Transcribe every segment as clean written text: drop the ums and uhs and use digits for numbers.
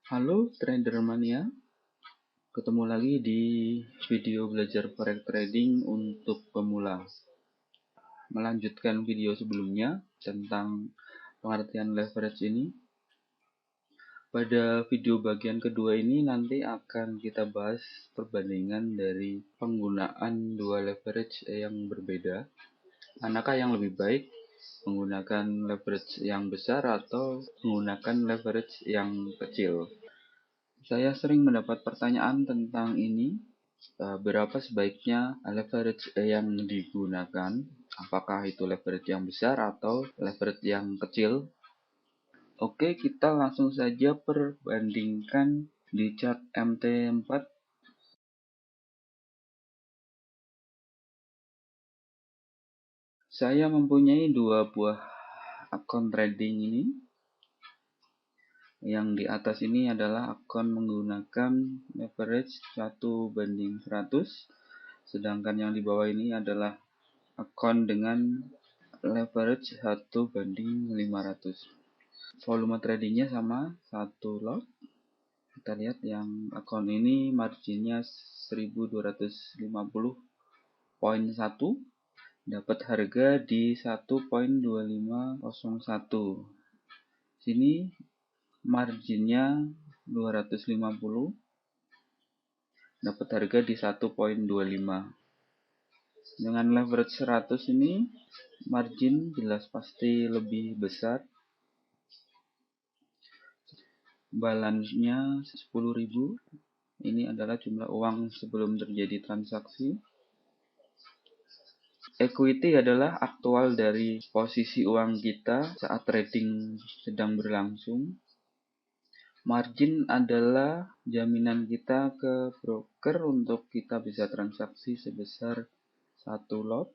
Halo trader mania, ketemu lagi di video belajar forex trading untuk pemula. Melanjutkan video sebelumnya tentang pengertian leverage ini. Pada video bagian kedua ini nanti akan kita bahas perbandingan dari penggunaan dua leverage yang berbeda. Manakah yang lebih baik, menggunakan leverage yang besar atau menggunakan leverage yang kecil? Saya sering mendapat pertanyaan tentang ini. Berapa sebaiknya leverage yang digunakan? Apakah itu leverage yang besar atau leverage yang kecil? Oke, kita langsung saja perbandingkan di chart MT4. Saya mempunyai dua buah akun trading ini. Yang di atas ini adalah akun menggunakan leverage 1:100, sedangkan yang di bawah ini adalah akun dengan leverage 1:500. Volume tradingnya sama, 1 lot. Kita lihat yang akun ini marginnya 1250.1, dapat harga di 1.2501. Sini marginnya 250, dapat harga di 1.25. Dengan leverage 100 ini margin jelas pasti lebih besar. Balance-nya 10.000. Ini adalah jumlah uang sebelum terjadi transaksi. Equity adalah aktual dari posisi uang kita saat trading sedang berlangsung. Margin adalah jaminan kita ke broker untuk kita bisa transaksi sebesar 1 lot.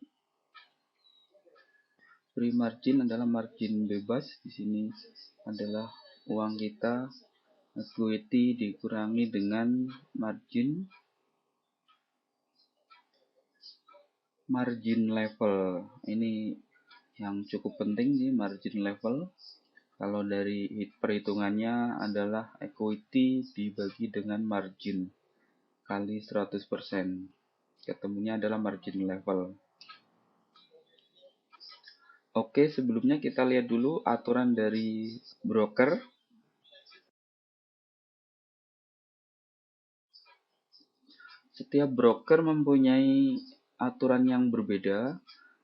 Free margin adalah margin bebas. Di sini adalah uang kita, equity dikurangi dengan margin. Margin level ini yang cukup penting nih, margin level. Kalau dari perhitungannya adalah equity dibagi dengan margin kali 100%. Ketemunya adalah margin level. Oke, sebelumnya kita lihat dulu aturan dari broker. Setiap broker mempunyai aturan yang berbeda.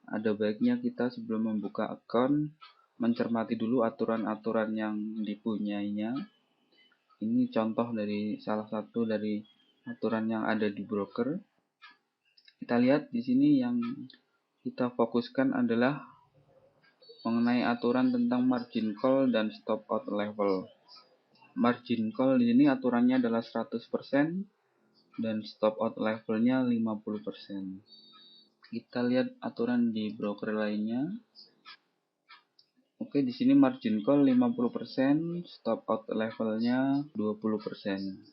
Ada baiknya kita sebelum membuka akun mencermati dulu aturan-aturan yang dipunyainya. Ini contoh dari salah satu dari aturan yang ada di broker. Kita lihat di sini yang kita fokuskan adalah mengenai aturan tentang margin call dan stop out level. Margin call di sini aturannya adalah 100% dan stop out levelnya 50%. Kita lihat aturan di broker lainnya. Oke, di sini margin call 50%, stop out levelnya 20%.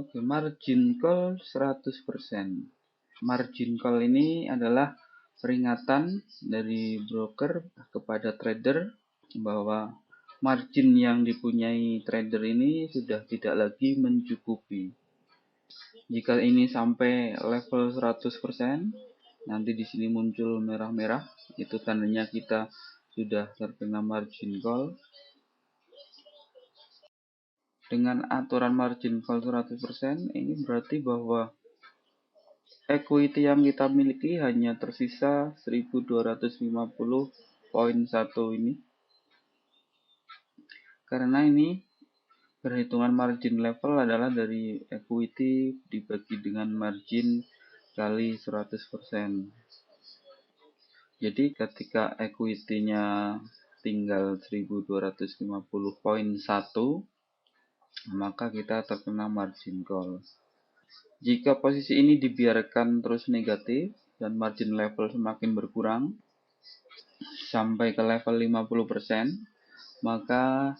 Oke, margin call 100%. Margin call ini adalah peringatan dari broker kepada trader bahwa margin yang dipunyai trader ini sudah tidak lagi mencukupi. Jika ini sampai level 100%, nanti di sini muncul merah-merah, itu tandanya kita sudah terkena margin call. Dengan aturan margin call 100%, ini berarti bahwa equity yang kita miliki hanya tersisa 1250.1 ini. Karena ini perhitungan margin level adalah dari equity dibagi dengan margin kali 100%. Jadi ketika equity-nya tinggal 1250.1, maka kita terkena margin call. Jika posisi ini dibiarkan terus negatif dan margin level semakin berkurang sampai ke level 50%, maka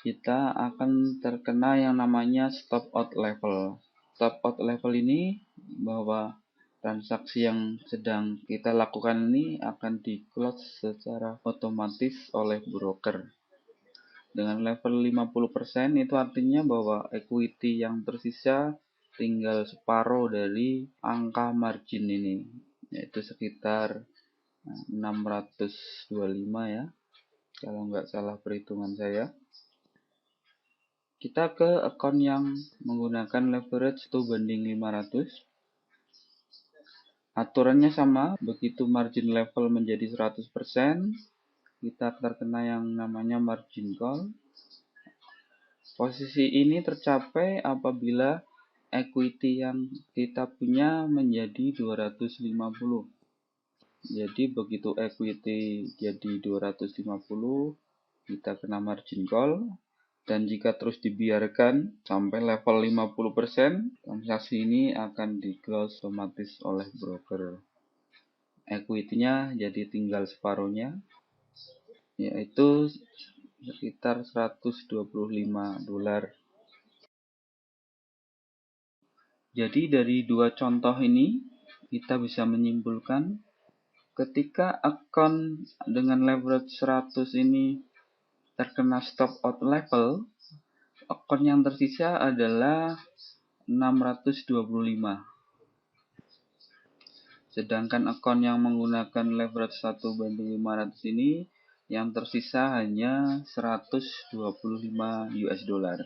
kita akan terkena yang namanya stop out level. Stop out level ini bahwa transaksi yang sedang kita lakukan ini akan di close secara otomatis oleh broker. Dengan level 50% itu artinya bahwa equity yang tersisa tinggal separuh dari angka margin ini, yaitu sekitar 625 ya, kalau nggak salah perhitungan saya. Kita ke account yang menggunakan leverage 1:500. Aturannya sama, begitu margin level menjadi 100%, kita terkena yang namanya margin call. Posisi ini tercapai apabila equity yang kita punya menjadi 250. Jadi begitu equity jadi 250, kita kena margin call. Dan jika terus dibiarkan sampai level 50%, transaksi ini akan di close otomatis oleh broker. Equity-nya jadi tinggal separuhnya, yaitu sekitar $125. Jadi dari dua contoh ini kita bisa menyimpulkan ketika akun dengan leverage 100 ini terkena stop out level, akun yang tersisa adalah 625. Sedangkan akun yang menggunakan leverage 1:500 ini yang tersisa hanya 125 US dollar.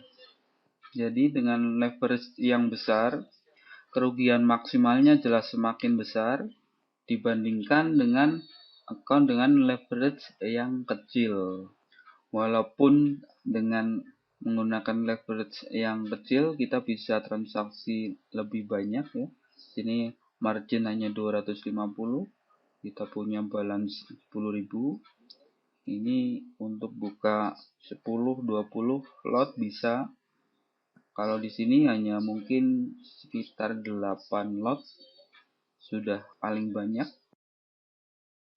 Jadi dengan leverage yang besar, kerugian maksimalnya jelas semakin besar dibandingkan dengan akun dengan leverage yang kecil. Walaupun dengan menggunakan leverage yang kecil kita bisa transaksi lebih banyak ya. Sini margin hanya 250, kita punya balance 10.000. Ini untuk buka 10-20 lot bisa. Kalau di sini hanya mungkin sekitar 8 lot sudah paling banyak.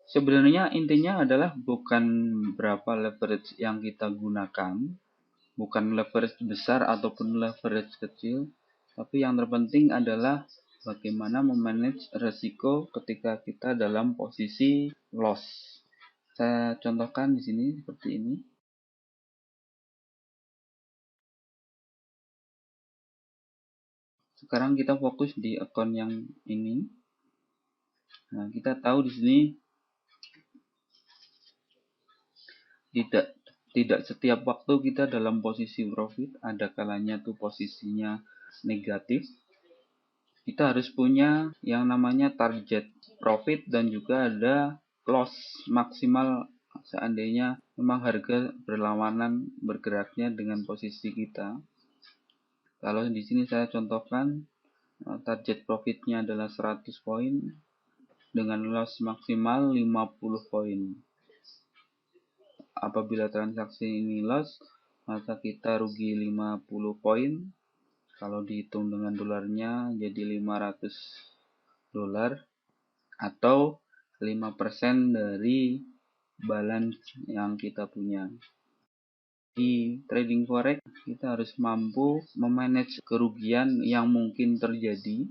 Sebenarnya intinya adalah bukan berapa leverage yang kita gunakan, bukan leverage besar ataupun leverage kecil, tapi yang terpenting adalah bagaimana memanage resiko ketika kita dalam posisi loss. Saya contohkan di sini seperti ini. Sekarang kita fokus di akun yang ini. Nah, kita tahu di sini tidak setiap waktu kita dalam posisi profit, ada kalanya tuh posisinya negatif. Kita harus punya yang namanya target profit dan juga ada loss maksimal seandainya memang harga berlawanan bergeraknya dengan posisi kita. Kalau di sini saya contohkan target profitnya adalah 100 poin dengan loss maksimal 50 poin. Apabila transaksi ini loss, maka kita rugi 50 poin. Kalau dihitung dengan dolarnya jadi 500 dolar atau 5% dari balance yang kita punya. Di trading forex kita harus mampu memanage kerugian yang mungkin terjadi.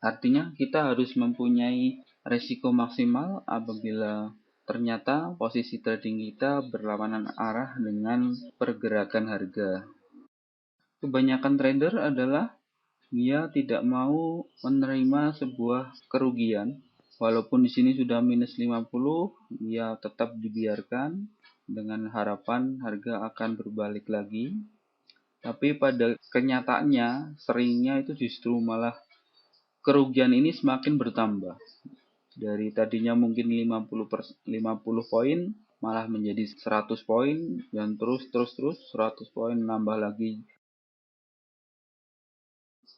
Artinya kita harus mempunyai resiko maksimal apabila ternyata posisi trading kita berlawanan arah dengan pergerakan harga. Kebanyakan trader adalah dia tidak mau menerima sebuah kerugian. Walaupun di sini sudah minus 50, dia tetap dibiarkan dengan harapan harga akan berbalik lagi. Tapi pada kenyataannya seringnya itu justru malah kerugian ini semakin bertambah. Dari tadinya mungkin 50 poin malah menjadi 100 poin dan terus 100 poin nambah lagi.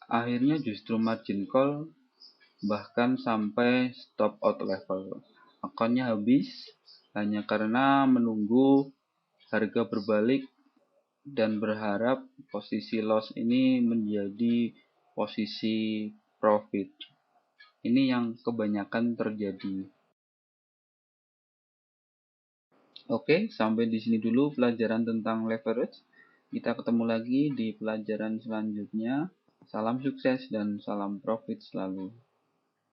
Akhirnya justru margin call bahkan sampai stop out level. Akunnya habis hanya karena menunggu harga berbalik dan berharap posisi loss ini menjadi posisi profit. Ini yang kebanyakan terjadi. Oke, sampai di sini dulu pelajaran tentang leverage. Kita ketemu lagi di pelajaran selanjutnya. Salam sukses dan salam profit selalu.